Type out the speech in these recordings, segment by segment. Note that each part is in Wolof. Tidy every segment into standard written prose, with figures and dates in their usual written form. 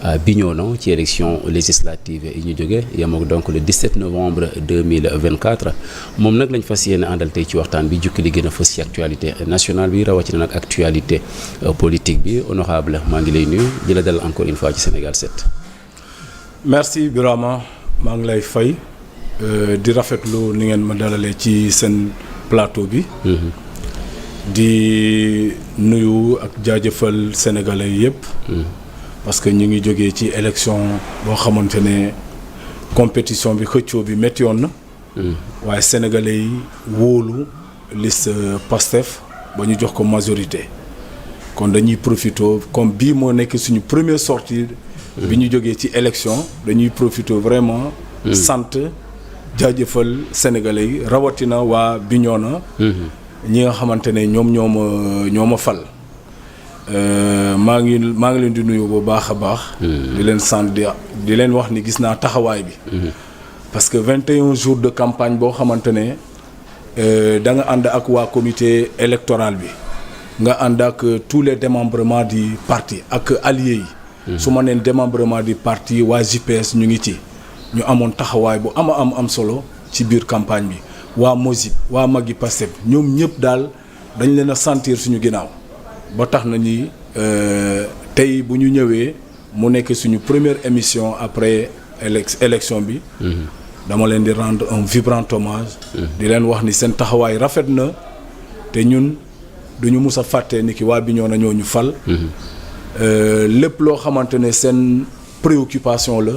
à Bignona ci élection législative yi ñu jóge yemook donc le 17 novembre 2024 moom nag lañ fas yéene àndal tey ci waxtaan bi jukki li gën a fës ci actualité nationale bi rawatina nag actualité politique bi honorable maa ngi lay nuyu di la dalal encore une fois ci Sénégal 7. merci Birama maa ngi lay fay di rafetlu ni ngeen ma dalalee ci seen plateau bi. di nuyu ak jaajëfal sénégalais yëpp. parce que ñu ngi jógee ci élection boo xamante ne compétition bi xëccoo bi métti woon na. waaye sénégalais yi wóolu liste Pastef ba ñu jox ko majorité. kon dañuy profité comme bii moo nekk suñu première sortie bi ñu jógee ci élection dañuy profité vraiment. sant jaajëfal sénégalais yi rawatina waa Bignona. ñi nga xamante ne ñoo ma fal. maa ngi leen di nuyu bu baax a baax. di leen sant di leen wax ni gis naa taxawaay bi. parce que 21 jours de campagne boo xamante ne da nga ànd ak waa comité électoral bi nga ànd ak tous les démembrements du parti ak alliés yi. su ma neen démembrement du parti waa JPS ñu ngi ci. ñu amoon taxawaay bu am solo ci biir campagne bi waa Mosip waa Maggi Pastef ñoom ñëpp daal dañ leen a sentir suñu ginnaaw. ba tax na ni tey bu ñu ñëwee mu nekk suñu première émission après élection bi. dama leen di rendre un vibrant hommage. di leen wax ni seen taxawaay rafet na te ñun duñu mus a fàtte ni ki waa Bignona ñoo ñu fal. lépp loo xamante ne seen préoccupation la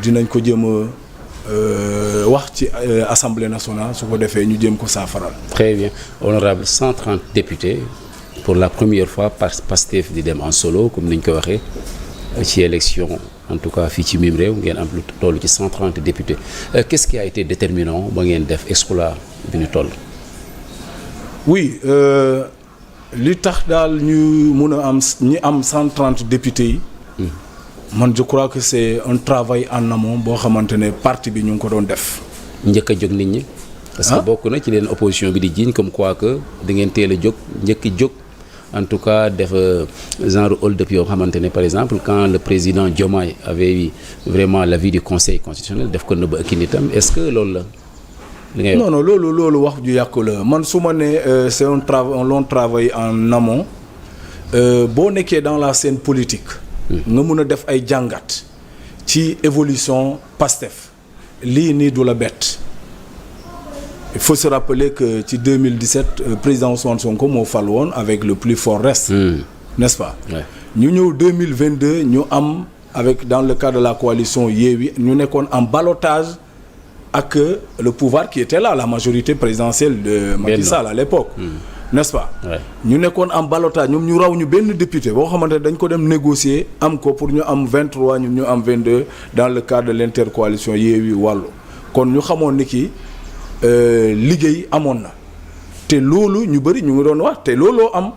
dinañ ko jëm a wax ci assemblée nationale su ko defee ñu jëm ko saafaral. très bien honorable 130 députés. pour la première fois Pastef di dem en solo comme ni ñu ko waxee ci élection en tout cas fii ci mim réew ngeen am lu toll ci 130 députés qu'est-ce qui a été déterminant ba ngeen def exploit bi ñu toll. oui li tax daal ñu mun a am ñi am 130 députés yi. man je crois que c'est un travail en amont boo xamante ne parti bi ñu ngi ko doon def. njëkk a jóg nit ñi. parce que bokk na ci leen opposition bi di jiiñ comme quoi que da ngeen teel a jóg njëkk a jóg. en tout cas def genre hold-up yoo xamante ne par exemple quand le président Diomaye avait eu vraiment l'avis du conseil constitutionnel def ko nëbb ak nitam est-ce que loolu la li ngay wax. non loolu wax ju yàqu la man su ma ne c'est un long travail en amont boo nekkee dans la scène politique. nga mun a def ay jàngat ci évolution Pastef lii nii du la bett. Il faut se rappeler que ci 2017 président Ousmane Sonko moo fal woon avec le plus fort reste. N'est-ce pas. ñu ñëw 2022 ñu am avec dans le cadre de la coalition Yewwi ñu nekkoon en ballottage ak le pouvoir qui était là la majorité présidentielle de Macky Sall à l'époque. N'est-ce pas. ñu nekkoon en ballottage ñoom ñu raw ñu benn député boo xamante ne dañ ko dem négocier am ko pour ñu am 23 ñun ñu am 22 dans le cadre de l'intercoalition Yewwi Wallu kon ñu xamoon ni ki liggéey amoon na te loolu ñu bëri ñu ngi doon wax te looloo am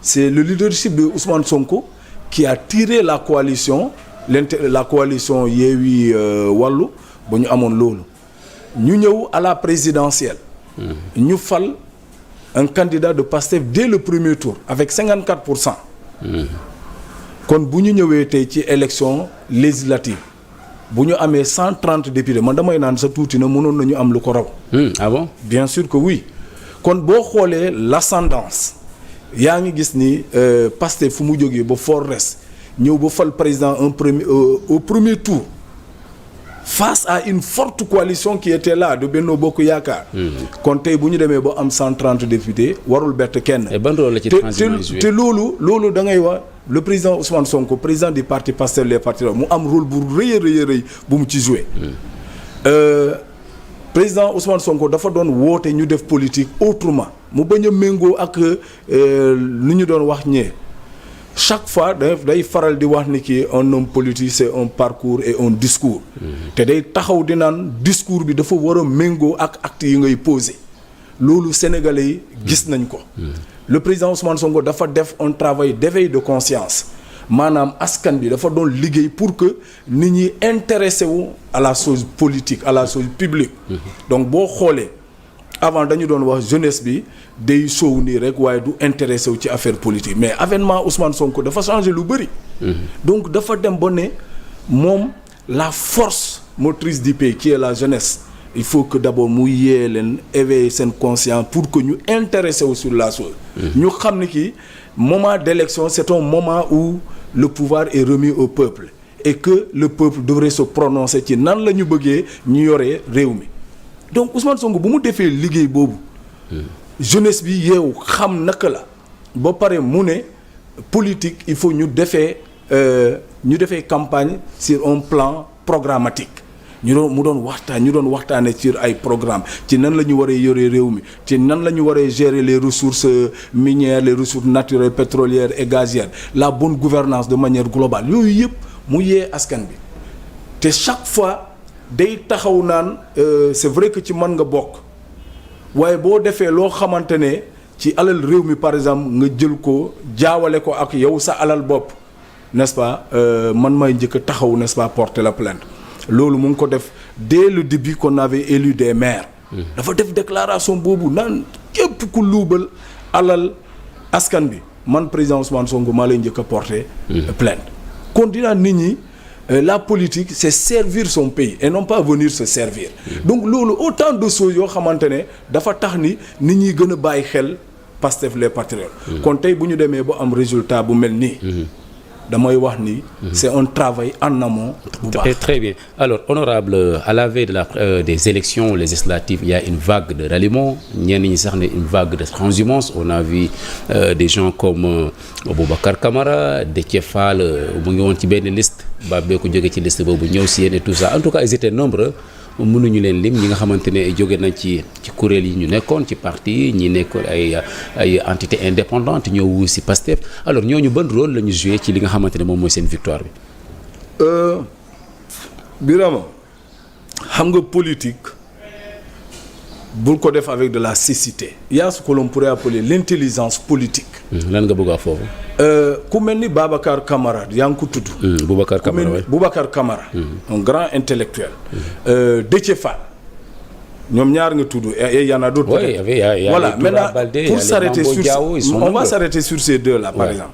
c'est le leadership de Ousmane Sonko qui a tiré la coalition Yewwi Wallu ba ñu amoon loolu ñu ñëw à la présidentielle. ñu fal un candidat de Pastef dès le premier tour avec 54%. kon bu ñu ñëwee tey ci élection législative. bu ñu amee 130 députés man damay naan sa tuuti na mënoon nañu am lu ko raw. Ah bon? Bien sûr que oui kon boo xoolee l'ascendance yaa ngi gis ni Pastef fu mu jógee ba fort reste ñëw ba fal président au premier tour face à une forte coalition qui était là de Benno Bokk Yaakaar. kon tey bu ñu demee ba am 130 députés warul bett kenn. et ban rôle la ci transhumance joué te loolu da ngay wax. le président Ousmane Sonko président du parti Pastef les partis mu am rôle bu rëy bu mu ci joué. président Ousmane Sonko dafa doon woote ñu def politique autrement mu bañ a méngoo ak lu ñu doon wax ñee chaque fois day faral di wax ni ki un homme politique c'est un parcours et un discours. te day taxaw di naan discours bi dafa war a méngoo ak actes yi ngay poser loolu sénégalais yi gis nañ ko. le président Ousmane Sonko dafa def un travail d'éveil de conscience maanaam askan bi dafa doon liggéey pour que nit ñi intéressé wu à la chose politique à la chose publique. donc boo xoolee avant dañu doon wax jeunesse bi day soow nii rek waaye du intéressé wu ci affaire politique mais avènement Ousmane Sonko dafa changé lu bëri donc dafa dem ba ne moom la force motrice du pays qui est la jeunesse il faut que d'abord mu yee leen éveiller seen conscience pour que ñu intéressé wu sur la chose. ñu xam ne ki moment d'élection c'est un moment où le pouvoir est remis au peuple et que le peuple devrait se prononcer ci nan la ñu bëggee ñu yoree réew mi donc Ousmane Sonko bu mu defee liggéey boobu jeunesse bi yeewu xam naka la ba pare mu ne politique il faut ñu defee campagne sur un plan programmatique mu doon waxtaane ci ay programme ci nan la ñu waree yoree réew mi ci nan la ñu waree gérer les ressources minières les ressources naturelles pétrolières et gazières la bonne gouvernance de manière globale yooyu yëpp mu yee askan bi te chaque fois day taxaw naan c'est vrai que ci mën nga bokk waaye boo defee loo xamante ne ci alal réew mi par exemple nga jël ko jaawale ko ak yow sa alal bopp n'est-ce pas man may njëkk a taxaw n'est-ce pas porter la plainte loolu mu ngi ko def dès le début qu'on avait élu des maires dafa def déclaration boobu naan képp ku luubal alal askan bi man président Ousmane Sonko maa lay njëkk a porter plainte kon dinaa nit ñi la politique c'est servir son pays et non pas venir se servir donc loolu autant de choses yoo xamante ne dafa tax ni nit ñi gën a bàyyi xel Pastef les patriotes kon tey bu ñu demee ba am résultat bu mel nii damay wax ni c'est un travail en amont bu baax. Très bien. Alors honorable, à la veille des élections législatives, il y a une vague de ralliement, ñenn ñi sax ne une vague de transhumance. On a vu des gens comme Boubacar Camara, Déthié Fall mu ngi woon ci benn liste Babé ko jóge ci liste boobu ñëw si yéen et tout ça. En tout cas ils étaient nombreux. mënuñu leen lim ñi nga xamante ne jóge nañ ci kuréel yi ñu nekkoon ci parti ñi nekkoon ay entité indépendante ñoo wu si Pastef alors ñooñu ban rôle la ñu joué ci li nga xamante ne moom mooy seen victoire bi. Birama xam nga politique bul ko def avec de la cécité. Il y a ce que l'on pourrait appeler l'intelligence politique. lan nga bëgg a foofu. ku mel ni Babacar Camara yaa ngi ko tudd. Boubacar Camara oui. Boubacar Camara. un grand intellectuel. Déthié Fall. ñoom ñaar nga tudd et y en a d'autres. Oui, voilà maintenant pour s'arrêter sur on va s'arrêter sur ces deux là par exemple.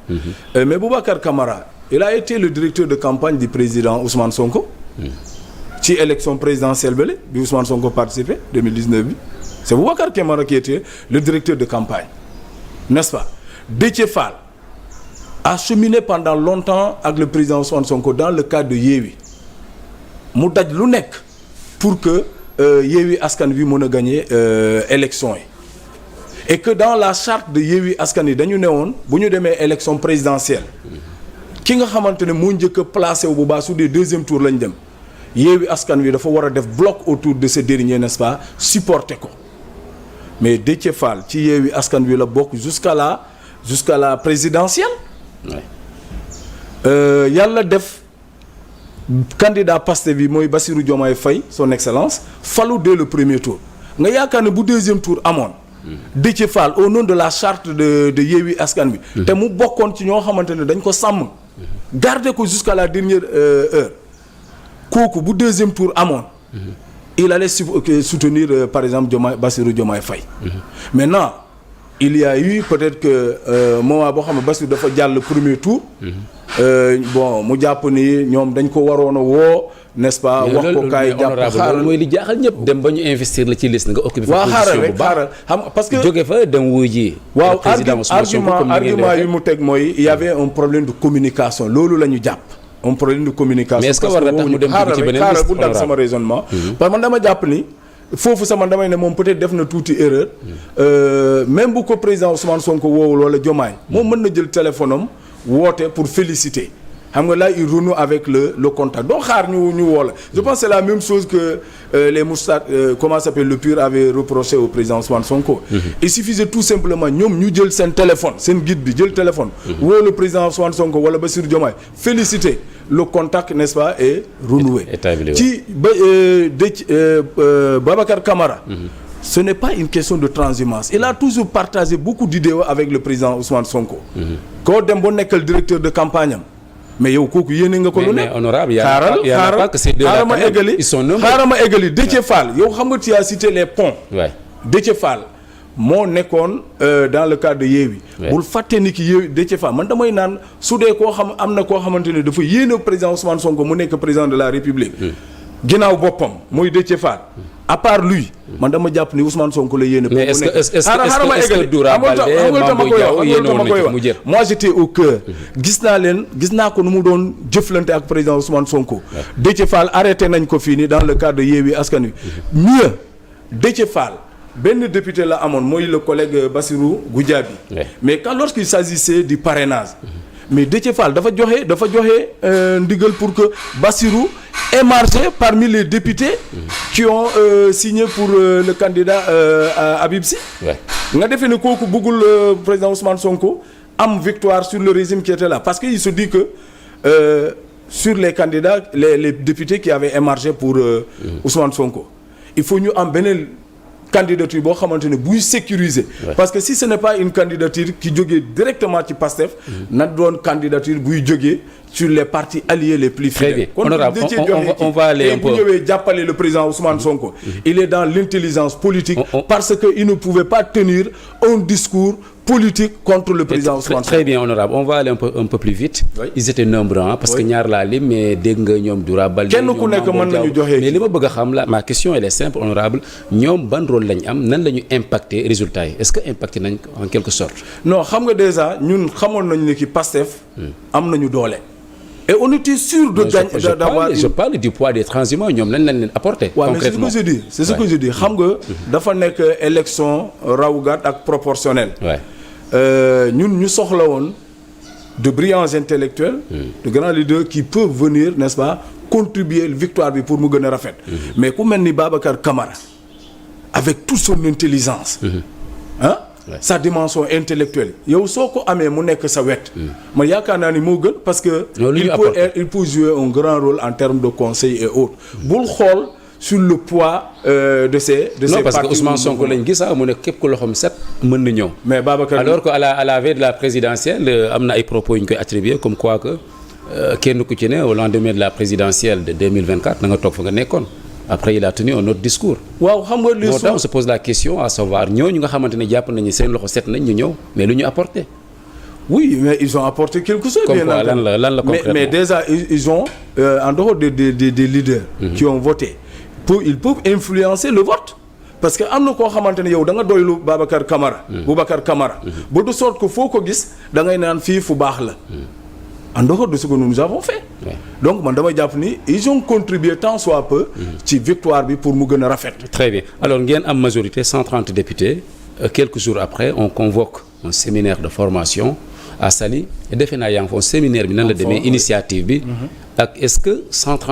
Mais Boubacar Camara il a été le directeur de campagne du président Ousmane Sonko. ci élection présidentielle bi Ousmane Sonko participé 2019 bi c'est Boubacar Camara qui était le directeur de campagne n'est-ce pas. Déthié Fall a cheminé pendant longtemps avec le président Ousmane Sonko dans le cadre de Yewwi mu daj lu nekk pour que Yewwi Askan Wi mën a gagner élection yi et que dans la charte de Yewwi Askan Wi dañu newoon bu ñu demee élection présidentielle ki nga xamante ne moo njëkk a placé wu bu baax su dee deuxième tour lañ dem Yewwi Askan Wi dafa war a def bloc autour de ce dernier n'est-ce pas supporter ko mais Déthié Fall ci Yewwi Askan Wi la bokk jusqu'à la présidentielle. Yàlla def candidat Pastef bi mooy Bassirou Diomaye Faye son excellence falu dès le premier tour nga yaakaar ne bu deuxième tour amoon. Déthié Fall au nom de la charte de Yewwi Askan Wi. te mu bokkoon ci ñoo xamante ne dañ ko sàmm. garder ko jusqu'à la dernière heure kooku bu deuxième tour amoon. il allait soutenir par exemple Bassirou Diomaye Faye. Maintenant il y a eu peut-être que moment boo xam ne Bassirou dafa jàll premier tour. bon mu jàpp ni ñoom dañ ko waroon a woo n'est-ce pas. wax ko kaay jàpp xaaral mooy li jaaxal ñëpp dem ba ñu investir la ci liste nga occupé. waaw xaaral rek xaaral xam parce que jóge fa dem wuy ji. waaw argument yi mu teg mooy il y avait un problème de communication loolu la ñu jàpp. un problème de communication. mais est-ce que war na tax mu dem ci beneen liste bu dal sama raisonnement. parce que man dama jàpp ni foofu sama damay ne moom peut-être def na tuuti erreur. même bu ko président Ousmane Sonko woowul wala Diomaye. moom mën na jël téléphone am woote pour féliciter. xam nga là il renoue avec le contact donc xaar ñu woo la je pense que c'est la même chose que les moustaches comment ça s'appelle le PUR avait reproché au président Ousmane Sonko. Il suffisait tout simplement ñoom ñu jël seen téléphone seen guide bi jël téléphone. woo le président Ousmane Sonko wala Bassirou Diomaye féliciter le contact n'est-ce pas et renouer. ci Babacar Camara. Ce n'est pas une question de transhumance il a toujours partagé beaucoup d'idées avec le président Ousmane Sonko. koo dem ba nekkal directeur de campagne am. mais yow kooku yéene nga ko lu ne. mais honorable xaaral ma eggali Déthié Fall yow xam nga tu as cité les ponts. waay Déthié Fall moo nekkoon dans le cadre de Yewwi. bul fàtte ni ki Yewwi Déthié Fall man damay naan su dee koo xam am na koo xamante ne dafa yéene président Ousmane Sonko mu nekk président de la République. ginnaaw boppam muy Déthié Fall. à part lui man dama jàpp ni Ousmane Sonko la yéene. mais est-ce que Doura Baldé Mame Boye Diao yéenoon nañu ko mu jël. moi j'étais au cœur. gis naa ko nu mu doon jëflante ak président Ousmane Sonko. Déthié Fall arrêté nañ ko fii nii dans le cadre de Yewwi Askan Wi. mieux Déthié Fall benn député la amoon mooy le collègue Bassirou Goudiaby. mais quand lorsqu'il s'agissait du parrainage. mais Déthié Fall dafa joxe ndigal pour que Bassirou émarger parmi les députés qui ont signé pour le candidat Habib Sy. nga defee ne kooku bëggul président Ousmane Sonko am victoire sur le régime qui était là parce que il se dit que sur les candidats les députés qui avaient émargé pour Ousmane Sonko il faut ñu am beneen candidature boo xamante ne buy sécuriser. parce que si ce n'est pas une candidature qui jógee directement ci Pastef. na doon candidature buy jógee sur les partis alliés les plus fidèles. Très bien. Honorable, on va aller un peu. bu ñëwee jàppale le président Ousmane Sonko. il est dans l'intelligence politique. parce que il ne pouvait pas tenir un discours politique contre le président Ousmane Sonko. Très bien, honorable. On va aller un peu plus vite. Ils étaient nombreux parce que ñaar laa lim mais dégg nga ñoom Doura Baldé. kenn ku nekk mën nañu joxe mais li ma bëgg a xam la ma question elle est simple, honorable ñoom ban rôle lañ am nan la ñu impacté résultats yi est-ce que impacté nañ en quelque sorte. non xam nga déjà ñun xamoon nañu ne ki Pastef am nañu doole. et on était sûr de gagner d'avoir je parle du poids des transhumants ñoom lañ leen apporté. concrètement c'est ce que je dis xam nga dafa nekk élection rawgat ak proportionnelle. ñun ñu soxla woon de brillants intellectuels. de grands leaders qui peuvent venir n'est-ce pas contribuer victoire bi pour mu gën a rafet. mais ku mel ni Babacar Camara avec toute son intelligence. sa dimension intellectuelle yow soo ko amee mu nekk sa wet. man yaakaar naa ni moo gën parce que. il peut jouer un grand rôle en termes de conseil et autres. bul xool sur le poids de ces non parce que Ousmane Sonko lañ gis mu ne képp ku loxoom set mën na ñëw. mais Babacar alors que à la veille de la présidentielle am na ay propos yu ñu koy attribuer comme quoi que kenn ku ci ne au lendemain de la présidentielle de 2024 na nga toog fa nga nekkoon. Après il a tenu un autre discours. waaw xam nga moo tax on se pose la question à savoir ñooñu nga xamante ne jàpp nañu seen loxo set nañ ñu ñëw mais lu ñu apporté. oui mais ils ont apporté quelque chose. comme quoi lan la concrètement mais déjà ils ont en dehors des leaders. qui ont voté ils peuvent influencer le vote. parce que am na koo xamante ne yow da nga doylu Boubacar Camara. ba de sorte que foo ko gis da ngay naan fii fu baax la. en dehors de ce que nous avons fait. donc man damay jàpp ni ils ont contribué tant soit peu. ci victoire bi pour mu gën a rafet. très bien alors ngeen am majorité 130 députés quelques jours après on convoque un séminaire de formation à Saly et defe naa yaa ngi foofu séminaire bi nan la demee initiative bi. ak est-ce que 130